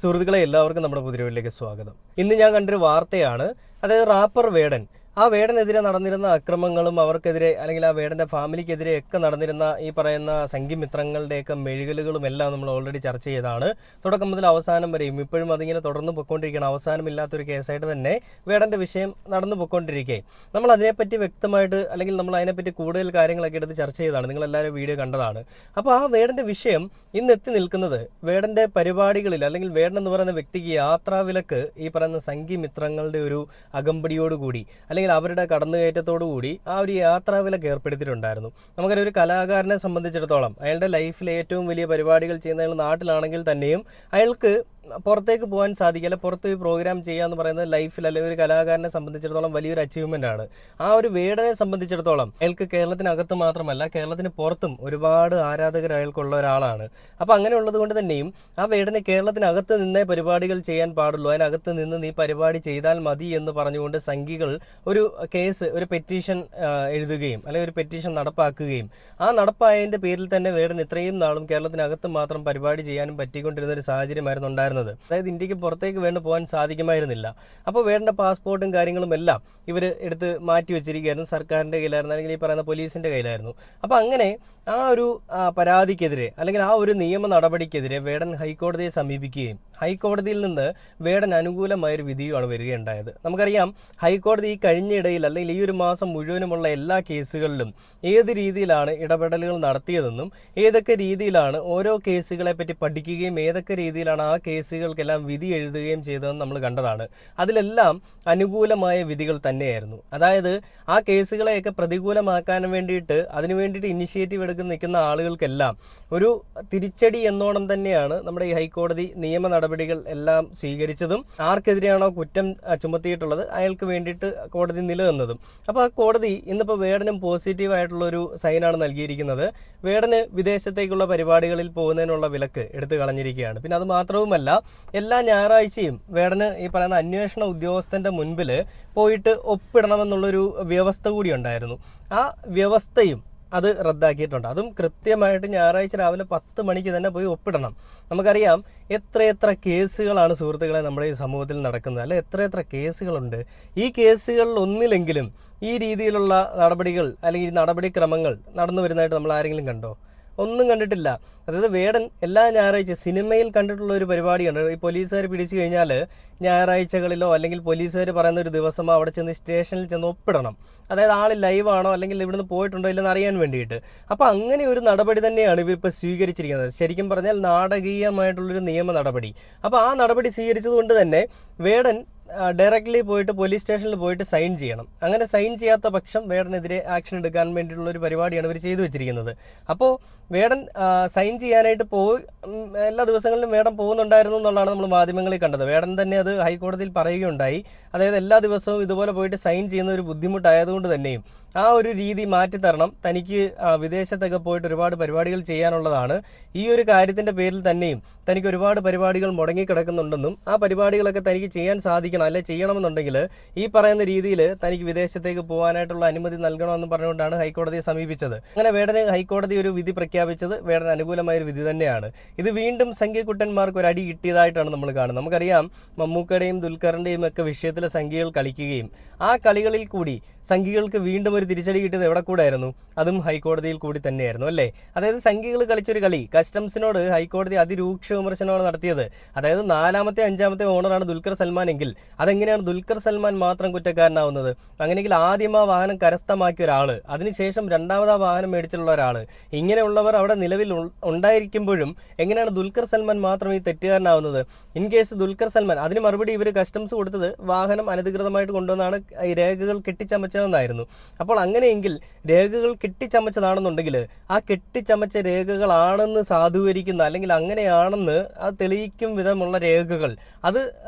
സുഹൃത്തുക്കളെ എല്ലാവർക്കും നമ്മുടെ പുതിയ വീട്ടിലേക്ക് സ്വാഗതം. ഇന്ന് ഞാൻ കണ്ടൊരു വാർത്തയാണ്. അതായത് റാപ്പർ വേടൻ, ആ വേടനെതിരെ നടന്നിരുന്ന അക്രമങ്ങളും അവർക്കെതിരെ അല്ലെങ്കിൽ ആ വേടന്റെ ഫാമിലിക്കെതിരെ ഒക്കെ നടന്നിരുന്ന ഈ പറയുന്ന സംഘിമിത്രങ്ങളുടെയൊക്കെ മെഴുകലുകളും എല്ലാം നമ്മൾ ഓൾറെഡി ചർച്ച ചെയ്തതാണ്. തുടക്കം മുതൽ അവസാനം വരെയും ഇപ്പോഴും അതിങ്ങനെ തുടർന്ന് പൊയ്ക്കൊണ്ടിരിക്കുകയാണ്. അവസാനമില്ലാത്തൊരു കേസായിട്ട് തന്നെ വേടന്റെ വിഷയം നടന്നു പൊയ്ക്കൊണ്ടിരിക്കെ നമ്മൾ അതിനെപ്പറ്റി വ്യക്തമായിട്ട് അല്ലെങ്കിൽ നമ്മൾ അതിനെപ്പറ്റി കൂടുതൽ കാര്യങ്ങളൊക്കെ എടുത്ത് ചർച്ച ചെയ്തതാണ്. നിങ്ങളെല്ലാവരും വീഡിയോ കണ്ടതാണ്. അപ്പോൾ ആ വേടന്റെ വിഷയം ഇന്ന് എത്തി നിൽക്കുന്നത് വേടന്റെ പരിപാടികളിൽ അല്ലെങ്കിൽ വേടൻ എന്ന് പറയുന്ന വ്യക്തിക്ക് യാത്രാവിലക്ക് ഈ പറയുന്ന സംഘിമിത്രങ്ങളുടെ ഒരു അകമ്പടിയോടുകൂടി അല്ലെങ്കിൽ അവരുടെ കടന്നുകയറ്റത്തോടുകൂടി ആ ഒരു യാത്രാവിലക്ക് ഏർപ്പെടുത്തിയിട്ടുണ്ടായിരുന്നു. നമുക്കൊരു ഒരു കലാകാരനെ സംബന്ധിച്ചിടത്തോളം അയാളുടെ ലൈഫിലെ ഏറ്റവും വലിയ പരിപാടികൾ ചെയ്യുന്ന അയാൾ നാട്ടിലാണെങ്കിൽ തന്നെയും അയാൾക്ക് പുറത്തേക്ക് പോകാൻ സാധിക്കില്ല. പുറത്ത് പോയി പ്രോഗ്രാം ചെയ്യുക എന്ന് പറയുന്നത് ലൈഫിൽ അല്ലെങ്കിൽ ഒരു കലാകാരനെ സംബന്ധിച്ചിടത്തോളം വലിയൊരു അച്ചീവ്മെന്റ് ആണ്. ആ ഒരു വേടനെ സംബന്ധിച്ചിടത്തോളം അയാൾക്ക് കേരളത്തിനകത്ത് മാത്രമല്ല കേരളത്തിന് പുറത്തും ഒരുപാട് ആരാധകർ അയാൾക്കുള്ള ഒരാളാണ്. അപ്പോൾ അങ്ങനെ ഉള്ളത് കൊണ്ട് തന്നെയും ആ വേടന് കേരളത്തിനകത്ത് നിന്നേ പരിപാടികൾ ചെയ്യാൻ പാടുള്ളൂ, അതിനകത്ത് നിന്ന് നീ പരിപാടി ചെയ്താൽ മതി എന്ന് പറഞ്ഞുകൊണ്ട് സംഘികൾ ഒരു കേസ്, ഒരു പെറ്റീഷൻ എഴുതുകയും അല്ലെങ്കിൽ ഒരു പെറ്റീഷൻ നടപ്പാക്കുകയും ആ നടപ്പായതിന്റെ പേരിൽ തന്നെ വേടൻ ഇത്രയും നാളും കേരളത്തിനകത്ത് മാത്രം പരിപാടി ചെയ്യാനും പറ്റിക്കൊണ്ടിരുന്ന ഒരു സാഹചര്യമായിരുന്നു ഉണ്ടായിരുന്നത്. അതായത് ഇന്ത്യക്ക് പുറത്തേക്ക് വേണ്ടി പോകാൻ സാധിക്കുമായിരുന്നില്ല. അപ്പോൾ വേടന്റെ പാസ്പോർട്ടും കാര്യങ്ങളും എല്ലാം ഇവർ എടുത്ത് മാറ്റി വെച്ചിരിക്കുകയായിരുന്നു. സർക്കാരിന്റെ കയ്യിലായിരുന്നു അല്ലെങ്കിൽ ഈ പറയുന്ന പോലീസിന്റെ കയ്യിലായിരുന്നു. അപ്പോൾ അങ്ങനെ ആ ഒരു പരാതിക്കെതിരെ അല്ലെങ്കിൽ ആ ഒരു നിയമ നടപടിക്കെതിരെ വേടൻ ഹൈക്കോടതിയെ സമീപിക്കുകയും ഹൈക്കോടതിയിൽ നിന്ന് വേടൻ അനുകൂലമായൊരു വിധിയുമാണ് വരികയുണ്ടായത്. നമുക്കറിയാം ഹൈക്കോടതി ഈ കഴിഞ്ഞയിടയിൽ അല്ലെങ്കിൽ ഈ ഒരു മാസം മുഴുവനുമുള്ള എല്ലാ കേസുകളിലും ഏത് രീതിയിലാണ് ഇടപെടലുകൾ നടത്തിയതെന്നും ഏതൊക്കെ രീതിയിലാണ് ഓരോ കേസുകളെ പറ്റി പഠിക്കുകയും ഏതൊക്കെ രീതിയിലാണ് ആ കേസുകൾക്കെല്ലാം വിധി എഴുതുകയും ചെയ്തതെന്ന് നമ്മൾ കണ്ടതാണ്. അതിലെല്ലാം അനുകൂലമായ വിധികൾ തന്നെയായിരുന്നു. അതായത് ആ കേസുകളെയൊക്കെ പ്രതികൂലമാക്കാൻ വേണ്ടിയിട്ട് അതിനു വേണ്ടിയിട്ട് ഇനിഷ്യേറ്റീവ് എടുക്കുന്ന നിൽക്കുന്ന ആളുകൾക്കെല്ലാം ഒരു തിരിച്ചടി എന്നോണം തന്നെയാണ് നമ്മുടെ ഈ ഹൈക്കോടതി നിയമ നടപടികൾ എല്ലാം സ്വീകരിച്ചതും ആർക്കെതിരെയാണോ കുറ്റം ചുമത്തിയിട്ടുള്ളത് അയാൾക്ക് വേണ്ടിയിട്ട് കോടതി നിലനിന്നതും. അപ്പോൾ ആ കോടതി ഇന്നിപ്പോൾ വേടനും പോസിറ്റീവ് ആയിട്ടുള്ളൊരു സൈനാണ് നൽകിയിരിക്കുന്നത്. വേടന് വിദേശത്തേക്കുള്ള പരിപാടികളിൽ പോകുന്നതിനുള്ള വിലക്ക് എടുത്തു കളഞ്ഞിരിക്കുകയാണ്. പിന്നെ അത് മാത്രവുമല്ല, എല്ലാ ഞായറാഴ്ചയും വേടന് ഈ പറയുന്ന അന്വേഷണ ഉദ്യോഗസ്ഥന്റെ മുൻപിൽ പോയിട്ട് ഒപ്പിടണമെന്നുള്ളൊരു വ്യവസ്ഥ കൂടി ഉണ്ടായിരുന്നു. ആ വ്യവസ്ഥയും അത് റദ്ദാക്കിയിട്ടുണ്ട്. അതും കൃത്യമായിട്ട് ഞായറാഴ്ച രാവിലെ 10 മണിക്ക് തന്നെ പോയി ഒപ്പിടണം. നമുക്കറിയാം എത്രയെത്ര കേസുകളാണ് സുഹൃത്തുക്കളെ നമ്മുടെ ഈ സമൂഹത്തിൽ നടക്കുന്നത്, അല്ലെ? എത്രയെത്ര കേസുകളുണ്ട്. ഈ കേസുകളിൽ ഒന്നിലെങ്കിലും ഈ രീതിയിലുള്ള നടപടികൾ അല്ലെങ്കിൽ നടപടിക്രമങ്ങൾ നടന്നു വരുന്നതായിട്ട് നമ്മൾ ആരെങ്കിലും കണ്ടോ? ഒന്നും കണ്ടിട്ടില്ല. അതായത് വേടൻ എല്ലാ ഞായറാഴ്ച സിനിമയിൽ കണ്ടിട്ടുള്ള ഒരു പരിപാടിയാണ്. ഈ പോലീസുകാർ പിടിച്ചു കഴിഞ്ഞാൽ ഞായറാഴ്ചകളിലോ അല്ലെങ്കിൽ പോലീസുകാർ പറയുന്ന ഒരു ദിവസമോ അവിടെ ചെന്ന് സ്റ്റേഷനിൽ ചെന്ന് ഒപ്പിടണം. അതായത് ആൾ ലൈവാണോ അല്ലെങ്കിൽ ഇവിടുന്ന് പോയിട്ടുണ്ടോ ഇല്ലെന്ന് അറിയാൻ വേണ്ടിയിട്ട്. അപ്പോൾ അങ്ങനെ ഒരു നടപടി തന്നെയാണ് ഇവരിപ്പോൾ സ്വീകരിച്ചിരിക്കുന്നത്. ശരിക്കും പറഞ്ഞാൽ നാടകീയമായിട്ടുള്ളൊരു നിയമ നടപടി. അപ്പോൾ ആ നടപടി സ്വീകരിച്ചത് കൊണ്ട് തന്നെ വേടൻ ഡയറക്റ്റ്ലി പോയിട്ട് പോലീസ് സ്റ്റേഷനിൽ പോയിട്ട് സൈൻ ചെയ്യണം. അങ്ങനെ സൈൻ ചെയ്യാത്ത പക്ഷം വേടനെതിരെ ആക്ഷൻ എടുക്കാൻ വേണ്ടിയിട്ടുള്ള ഒരു പരിപാടിയാണ് ഇവർ ചെയ്തു വെച്ചിരിക്കുന്നത്. അപ്പോൾ വേടൻ സൈൻ ചെയ്യാനായിട്ട് എല്ലാ ദിവസങ്ങളിലും വേടൻ പോകുന്നുണ്ടായിരുന്നു എന്നുള്ളതാണ് നമ്മൾ മാധ്യമങ്ങളിൽ കണ്ടത്. വേടൻ തന്നെ അത് ഹൈക്കോടതിയിൽ പറയുകയുണ്ടായി. അതായത് എല്ലാ ദിവസവും ഇതുപോലെ പോയിട്ട് സൈൻ ചെയ്യുന്ന ഒരു ബുദ്ധിമുട്ടായതുകൊണ്ട് തന്നെയും ആ ഒരു രീതി മാറ്റിത്തരണം, തനിക്ക് വിദേശത്തൊക്കെ പോയിട്ട് ഒരുപാട് പരിപാടികൾ ചെയ്യാനുള്ളതാണ്. ഈ ഒരു കാര്യത്തിൻ്റെ പേരിൽ തന്നെയും തനിക്ക് ഒരുപാട് പരിപാടികൾ മുടങ്ങിക്കിടക്കുന്നുണ്ടെന്നും ആ പരിപാടികളൊക്കെ തനിക്ക് ചെയ്യാൻ സാധിക്കണം, അല്ലെ ചെയ്യണമെന്നുണ്ടെങ്കിൽ ഈ പറയുന്ന രീതിയിൽ തനിക്ക് വിദേശത്തേക്ക് പോകാനായിട്ടുള്ള അനുമതി നൽകണമെന്ന് പറഞ്ഞുകൊണ്ടാണ് ഹൈക്കോടതിയെ സമീപിച്ചത്. അങ്ങനെ വേടന് ഹൈക്കോടതി ഒരു വിധി പ്രഖ്യാപിച്ചത് വേടന് അനുകൂലമായൊരു വിധി തന്നെയാണ്. ഇത് വീണ്ടും സംഘിക്കുട്ടന്മാർക്ക് ഒരു അടി കിട്ടിയതായിട്ടാണ് നമ്മൾ കാണുന്നത്. നമുക്കറിയാം മമ്മൂക്കയുടെയും ദുൽഖറിൻ്റെയും ഒക്കെ വിഷയത്തിൽ സംഘികൾ കളിക്കുകയും ആ കളികളിൽ കൂടി സംഘികൾക്ക് വീണ്ടും ഒരു തിരിച്ചടി കിട്ടിയത് എവിടെ കൂടായിരുന്നു? അതും ഹൈക്കോടതിയിൽ കൂടി തന്നെയായിരുന്നു, അല്ലേ? അതായത് സംഘികൾ കളിച്ചൊരു കളി കസ്റ്റംസിനോട് ഹൈക്കോടതി അതിരൂക്ഷ വിമർശനമാണ് നടത്തിയത്. അതായത് 4ാമത്തെ 5ാമത്തെ ഓണറാണ് ദുൽഖർ സൽമാൻ എങ്കിൽ അതെങ്ങനെയാണ് ദുൽഖർ സൽമാൻ മാത്രം കുറ്റക്കാരനാവുന്നത്? അങ്ങനെയെങ്കിൽ ആദ്യം ആ വാഹനം കരസ്ഥമാക്കിയ ഒരാൾ, അതിനുശേഷം 2ാമത് ആ വാഹനം മേടിച്ചിട്ടുള്ള ഒരാൾ, ഇങ്ങനെയുള്ളവർ അവിടെ നിലവിൽ ഉണ്ടായിരിക്കുമ്പോഴും എങ്ങനെയാണ് ദുൽഖർ സൽമാൻ മാത്രം ഈ തെറ്റുകാരനാവുന്നത്? ഇൻ കേസ് ദുൽഖർ സൽമാൻ, അതിന് മറുപടി ഇവർ കസ്റ്റംസ് കൊടുത്തത് വാഹനം അനധികൃതമായിട്ട് കൊണ്ടുവന്നാണ് ഈ രേഖകൾ കെട്ടിച്ചമച്ചതെന്നായിരുന്നു. അപ്പോൾ അങ്ങനെയെങ്കിൽ രേഖകൾ കെട്ടിച്ചമച്ചതാണെന്നുണ്ടെങ്കിൽ ആ കെട്ടിച്ചമച്ച രേഖകളാണെന്ന് സാധൂകരിക്കുന്ന അല്ലെങ്കിൽ അങ്ങനെയാണെന്ന് അത് തെളിയിക്കും വിധമുള്ള രേഖകൾ അത്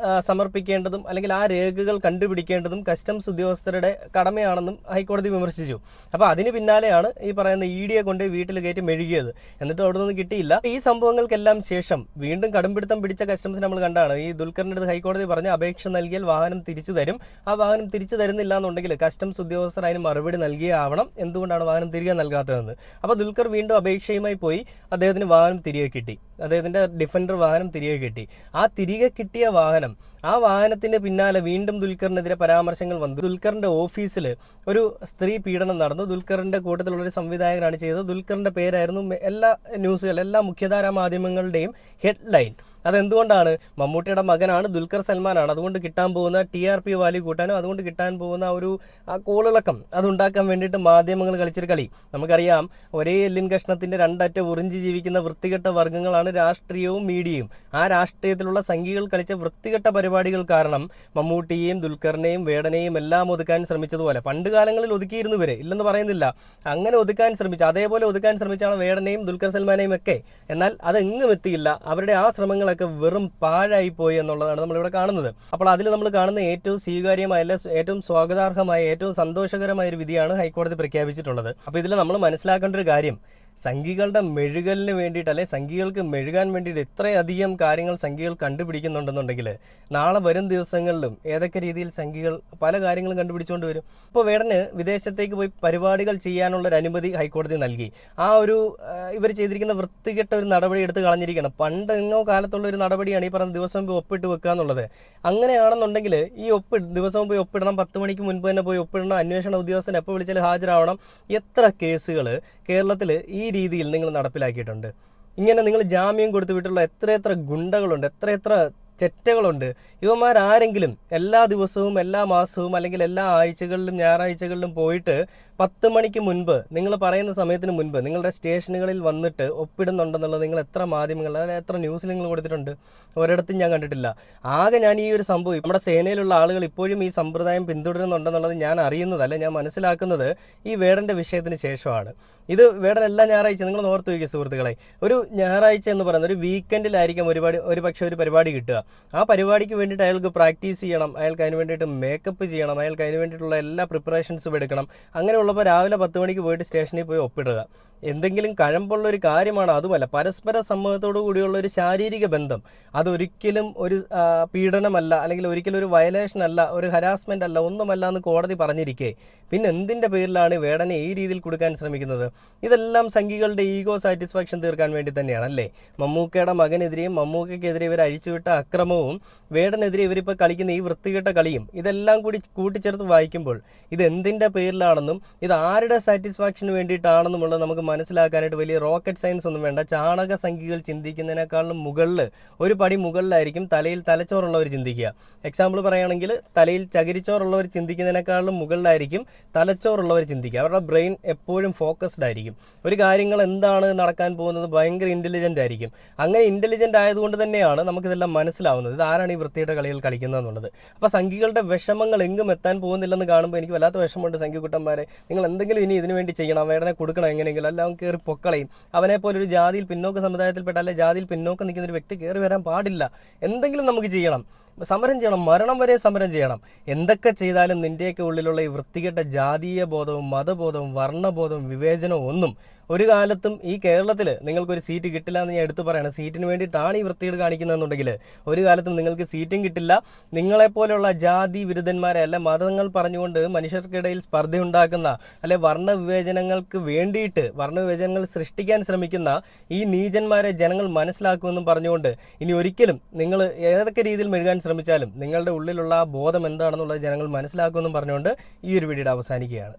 സമർപ്പിക്കേണ്ടതും അല്ലെങ്കിൽ ആ രേഖകൾ കണ്ടുപിടിക്കേണ്ടതും കസ്റ്റംസ് ഉദ്യോഗസ്ഥരുടെ കടമയാണെന്നും ഹൈക്കോടതി വിമർശിച്ചു. അപ്പോൾ അതിന് പിന്നാലെയാണ് ഈ പറയുന്ന ED കൊണ്ട് വീട്ടിൽ കയറ്റി മെഴുകിയത്. എന്നിട്ട് അവിടെ നിന്ന് കിട്ടിയില്ല. ഈ സംഭവങ്ങൾക്കെല്ലാം ശേഷം വീണ്ടും കടുംപിടുത്തം പിടിച്ച കസ്റ്റംസ് നമ്മൾ കണ്ടാണ്. ഈ ദുൽഖറിൻ്റെ അടുത്ത് ഹൈക്കോടതി പറഞ്ഞ അപേക്ഷ നൽകിയാൽ വാഹനം തിരിച്ചു തരും, ആ വാഹനം തിരിച്ചു തരുന്നില്ല എന്നുണ്ടെങ്കിൽ കസ്റ്റംസ് ഉദ്യോഗസ്ഥർ അതിന് മറുപടി മറുപടി നൽകിയാവണം എന്തുകൊണ്ടാണ് വാഹനം തിരികെ നൽകാത്തതെന്ന്. അപ്പോൾ ദുൽഖർ വീണ്ടും അപേക്ഷയുമായി പോയി. അദ്ദേഹത്തിന് വാഹനം തിരികെ കിട്ടി. അദ്ദേഹത്തിൻ്റെ ഡിഫൻഡർ വാഹനം തിരികെ കിട്ടി. ആ തിരികെ കിട്ടിയ വാഹനം, ആ വാഹനത്തിന് പിന്നാലെ വീണ്ടും ദുൽഖറിനെതിരെ പരാമർശങ്ങൾ വന്നു. ദുൽഖറിൻ്റെ ഓഫീസിൽ ഒരു സ്ത്രീ പീഡനം നടന്നു. ദുൽഖറിൻ്റെ കൂട്ടത്തിലുള്ളൊരു സംവിധായകനാണ് ചെയ്തത്. ദുൽഖറിൻ്റെ പേരായിരുന്നു എല്ലാ മുഖ്യധാരാ മാധ്യമങ്ങളുടെയും ഹെഡ്ലൈൻ. അതെന്തുകൊണ്ടാണ്? മമ്മൂട്ടിയുടെ മകനാണ്, ദുൽഖർ സൽമാനാണ്. അതുകൊണ്ട് കിട്ടാൻ പോകുന്ന TRP വാല്യൂ കൂട്ടാനും അതുകൊണ്ട് കിട്ടാൻ പോകുന്ന ആ കോളിളക്കം അതുണ്ടാക്കാൻ വേണ്ടിയിട്ട് മാധ്യമങ്ങൾ കളിച്ചൊരു കളി. നമുക്കറിയാം, ഒരേ എല്ലിൻ കഷ്ണത്തിൻ്റെ രണ്ടറ്റ ഉറിഞ്ചി ജീവിക്കുന്ന വൃത്തികെട്ട വർഗ്ഗങ്ങളാണ് രാഷ്ട്രീയവും മീഡിയയും. ആ രാഷ്ട്രീയത്തിലുള്ള സംഘികൾ കളിച്ച വൃത്തികെട്ട പരിപാടികൾ കാരണം മമ്മൂട്ടിയെയും ദുൽഖറിനെയും വേടനെയും എല്ലാം ഒതുക്കാൻ ശ്രമിച്ചതുപോലെ പണ്ട് കാലങ്ങളിൽ ഒതുക്കിയിരുന്നു ഇവരെ, ഇല്ലെന്ന് പറയുന്നില്ല. അങ്ങനെ ഒതുക്കാൻ ശ്രമിച്ചു, അതേപോലെ ഒതുക്കാൻ ശ്രമിച്ചാണ് വേടനെയും ദുൽഖർ സൽമാനെയും ഒക്കെ. എന്നാൽ അതെങ്ങും എത്തിയില്ല. അവരുടെ ആ ശ്രമങ്ങൾ വെറും പാഴായി പോയി എന്നുള്ളതാണ് നമ്മളിവിടെ കാണുന്നത്. അപ്പോൾ അതിൽ നമ്മൾ കാണുന്ന ഏറ്റവും സ്വീകാര്യമായ, ഏറ്റവും സ്വാഗതാർഹമായ, ഏറ്റവും സന്തോഷകരമായ ഒരു വിധിയാണ് ഹൈക്കോടതി പ്രഖ്യാപിച്ചിട്ടുള്ളത്. അപ്പോൾ ഇതിൽ നമ്മൾ മനസ്സിലാക്കേണ്ട ഒരു കാര്യം, സംഘികളുടെ മെഴുകലിന് വേണ്ടിയിട്ട്, അല്ലെ സംഘികൾക്ക് മെഴുകാൻ വേണ്ടിയിട്ട് ഇത്രയധികം കാര്യങ്ങൾ സംഘികൾ കണ്ടുപിടിക്കുന്നുണ്ടെന്നുണ്ടെങ്കിൽ നാളെ വരും ദിവസങ്ങളിലും ഏതൊക്കെ രീതിയിൽ സംഘികൾ പല കാര്യങ്ങളും കണ്ടുപിടിച്ചുകൊണ്ട് വരും. ഇപ്പോൾ വേടന് വിദേശത്തേക്ക് പോയി പരിപാടികൾ ചെയ്യാനുള്ളൊരു അനുമതി ഹൈക്കോടതി നൽകി. ആ ഒരു ഇവർ ചെയ്തിരിക്കുന്ന വൃത്തികെട്ട ഒരു നടപടി എടുത്ത് കളഞ്ഞിരിക്കണം. പണ്ടെങ്ങോ കാലത്തുള്ള ഒരു നടപടിയാണ് ഈ പറഞ്ഞ ദിവസം പോയി ഒപ്പിട്ട് വെക്കുക എന്നുള്ളത്. അങ്ങനെയാണെന്നുണ്ടെങ്കിൽ ഈ ദിവസവും പോയി ഒപ്പിടണം, 10 മണിക്ക് മുൻപ് തന്നെ പോയി ഒപ്പിടണം, അന്വേഷണ ഉദ്യോഗസ്ഥൻ എപ്പോൾ വിളിച്ചാൽ ഹാജരാവണം. എത്ര കേസുകൾ കേരളത്തിൽ ഈ രീതിയിൽ നിങ്ങൾ നടപ്പിലാക്കിയിട്ടുണ്ട്? ഇങ്ങനെ നിങ്ങൾ ജാമ്യം കൊടുത്തു വിട്ടുള്ള എത്ര ഗുണ്ടകളുണ്ട്, എത്ര ചെറ്റകളുണ്ട്. ഇവന്മാരാരെങ്കിലും എല്ലാ ദിവസവും, എല്ലാ മാസവും, അല്ലെങ്കിൽ എല്ലാ ആഴ്ചകളിലും ഞായറാഴ്ചകളിലും പോയിട്ട് 10 മണിക്ക് മുൻപ്, നിങ്ങൾ പറയുന്ന സമയത്തിന് മുൻപ് നിങ്ങളുടെ സ്റ്റേഷനുകളിൽ വന്നിട്ട് ഒപ്പിടുന്നുണ്ടെന്നുള്ളത് നിങ്ങൾ എത്ര മാധ്യമങ്ങൾ, അല്ലെങ്കിൽ എത്ര ന്യൂസിൽ നിങ്ങൾ കൊടുത്തിട്ടുണ്ട്? ഒരിടത്തും ഞാൻ കണ്ടിട്ടില്ല. ആകെ ഞാൻ ഈ ഒരു സംഭവം, നമ്മുടെ സേനയിലുള്ള ആളുകൾ ഇപ്പോഴും ഈ സമ്പ്രദായം പിന്തുടരുന്നുണ്ടെന്നുള്ളത് ഞാൻ അറിയുന്നതല്ല, ഞാൻ മനസ്സിലാക്കുന്നത് ഈ വേടൻ്റെ വിഷയത്തിന് ശേഷമാണ്. ഇത് വേടൻ എല്ലാ ഞായറാഴ്ച, നിങ്ങൾ ഓർത്ത് വയ്ക്കുക സുഹൃത്തുക്കളെ, ഒരു ഞായറാഴ്ച എന്ന് പറയുന്നത് ഒരു വീക്കെൻഡിലായിരിക്കും ഒരുപക്ഷെ ഒരു പരിപാടി കിട്ടുക. ആ പരിപാടിക്ക് വേണ്ടിയിട്ട് അയാൾക്ക് പ്രാക്ടീസ് ചെയ്യണം, അയാൾക്ക് അതിന് വേണ്ടിയിട്ട് മേക്കപ്പ് ചെയ്യണം, അയാൾക്ക് അതിന് വേണ്ടിയിട്ടുള്ള എല്ലാ പ്രിപ്പറേഷൻസും എടുക്കണം. അങ്ങനെയുള്ളപ്പോൾ രാവിലെ 10 മണിക്ക് പോയിട്ട് സ്റ്റേഷനിൽ പോയി ഒപ്പിടുക എന്തെങ്കിലും കഴമ്പുള്ളൊരു കാര്യമാണ്. അതുമല്ല, പരസ്പര സമ്മതത്തോടു കൂടിയുള്ള ഒരു ശാരീരിക ബന്ധം, അതൊരിക്കലും ഒരു പീഡനമല്ല, അല്ലെങ്കിൽ ഒരിക്കലും ഒരു വയലേഷൻ അല്ല, ഒരു ഹരാസ്മെൻ്റ് അല്ല, ഒന്നുമല്ല എന്ന് കോടതി പറഞ്ഞിരിക്കെ പിന്നെ എന്തിൻ്റെ പേരിലാണ് വേടനെ ഈ രീതിയിൽ കൊടുക്കാൻ ശ്രമിക്കുന്നത്? ഇതെല്ലാം സംഘികളുടെ ഈഗോ സാറ്റിസ്ഫാക്ഷൻ തീർക്കാൻ വേണ്ടി തന്നെയാണ്, അല്ലേ? മമ്മൂക്കയുടെ മകനെതിരെയും മമ്മൂക്കയ്ക്കെതിരെ ഇവർ അഴിച്ചുവിട്ട അക്രമവും വേടനെതിരെ ഇവരിപ്പോൾ കളിക്കുന്ന ഈ വൃത്തികെട്ട കളിയും ഇതെല്ലാം കൂടി കൂട്ടിച്ചേർത്ത് വായിക്കുമ്പോൾ ഇത് എന്തിൻ്റെ പേരിലാണെന്നും ഇത് ആരുടെ സാറ്റിസ്ഫാക്ഷന് വേണ്ടിയിട്ടാണെന്നുമുള്ളത് നമുക്ക് മനസ്സിലാക്കാനായിട്ട് വലിയ റോക്കറ്റ് സയൻസ് ഒന്നും വേണ്ട. ചാണക സംഖ്യകൾ ചിന്തിക്കുന്നതിനേക്കാളും ഒരു പടി മുകളിലായിരിക്കും തലയിൽ തലച്ചോറുള്ളവർ ചിന്തിക്കുക. എക്സാമ്പിൾ പറയുകയാണെങ്കിൽ, തലയിൽ ചകിരിച്ചോറുള്ളവർ ചിന്തിക്കുന്നതിനേക്കാളും മുകളിലായിരിക്കും തലച്ചോറുള്ളവർ ചിന്തിക്കുക. അവരുടെ ബ്രെയിൻ എപ്പോഴും ഫോക്കസ്ഡ് ആയിരിക്കും. ഒരു കാര്യങ്ങൾ എന്താണ് നടക്കാൻ പോകുന്നത് ഭയങ്കര ഇൻ്റലിജൻ്റ് ആയിരിക്കും. അങ്ങനെ ഇൻ്റലിജൻ്റ് ആയതുകൊണ്ട് തന്നെയാണ് നമുക്കിതെല്ലാം മനസ്സിലാവുന്നത്, ഇത് ആരാണ് ഈ വൃത്തിയുടെ കളികൾ കളിക്കുന്നത് എന്നുള്ളത്. അപ്പോൾ സംഘികളുടെ വിഷമങ്ങൾ എങ്ങും എത്താൻ പോകുന്നില്ലെന്ന് കാണുമ്പോൾ എനിക്ക് വല്ലാത്ത വിഷമമുണ്ട്. സംഘിക്കുട്ടന്മാരെ, നിങ്ങൾ എന്തെങ്കിലും ഇനി ഇതിനു വേണ്ടി ചെയ്യണം, വേടനെ കൊടുക്കണം എങ്ങനെയെങ്കിലും, അല്ല അവൻ കയറി പൊക്കളയും. അവനെപ്പോലെ ഒരു ജാതിയിൽ പിന്നോക്ക സമുദായത്തിൽപ്പെട്ട, അല്ലെ ജാതിയിൽ പിന്നോക്കം നിൽക്കുന്ന ഒരു വ്യക്തി കയറി വരാൻ പാടില്ല. എന്തെങ്കിലും നമുക്ക് ചെയ്യണം, സമരം ചെയ്യണം, മരണം വരെ സമരം ചെയ്യണം. എന്തൊക്കെ ചെയ്താലും നിൻ്റെയൊക്കെ ഉള്ളിലുള്ള ഈ വൃത്തികെട്ട ജാതീയ ബോധവും മതബോധവും വർണ്ണബോധവും വിവേചനവും ഒന്നും ഒരു കാലത്തും ഈ കേരളത്തിൽ നിങ്ങൾക്കൊരു സീറ്റ് കിട്ടില്ല എന്ന് ഞാൻ എടുത്തു പറയണം. സീറ്റിന് വേണ്ടിയിട്ടാണ് ഈ വൃത്തികേട് കാണിക്കുന്നതെന്നുണ്ടെങ്കിൽ ഒരു കാലത്തും നിങ്ങൾക്ക് സീറ്റും കിട്ടില്ല. നിങ്ങളെപ്പോലെയുള്ള ജാതി വിരുദ്ധന്മാരെ, അല്ലെ മതങ്ങൾ പറഞ്ഞുകൊണ്ട് മനുഷ്യർക്കിടയിൽ സ്പർദ്ധയുണ്ടാക്കുന്ന, അല്ലെ വർണ്ണവിവേചനങ്ങൾക്ക് വേണ്ടിയിട്ട് വർണ്ണവിവേചനങ്ങൾ സൃഷ്ടിക്കാൻ ശ്രമിക്കുന്ന ഈ നീചന്മാരെ ജനങ്ങൾ മനസ്സിലാക്കുമെന്നും പറഞ്ഞുകൊണ്ട് ഇനി ഒരിക്കലും നിങ്ങൾ ഏതൊക്കെ രീതിയിൽ മെഴുകാൻ ശ്രമിച്ചാലും നിങ്ങളുടെ ഉള്ളിലുള്ള ആ ബോധം എന്താണെന്നുള്ളത് ജനങ്ങൾ മനസ്സിലാക്കുമെന്നും പറഞ്ഞുകൊണ്ട് ഈ ഒരു വീഡിയോ അവസാനിക്കുകയാണ്.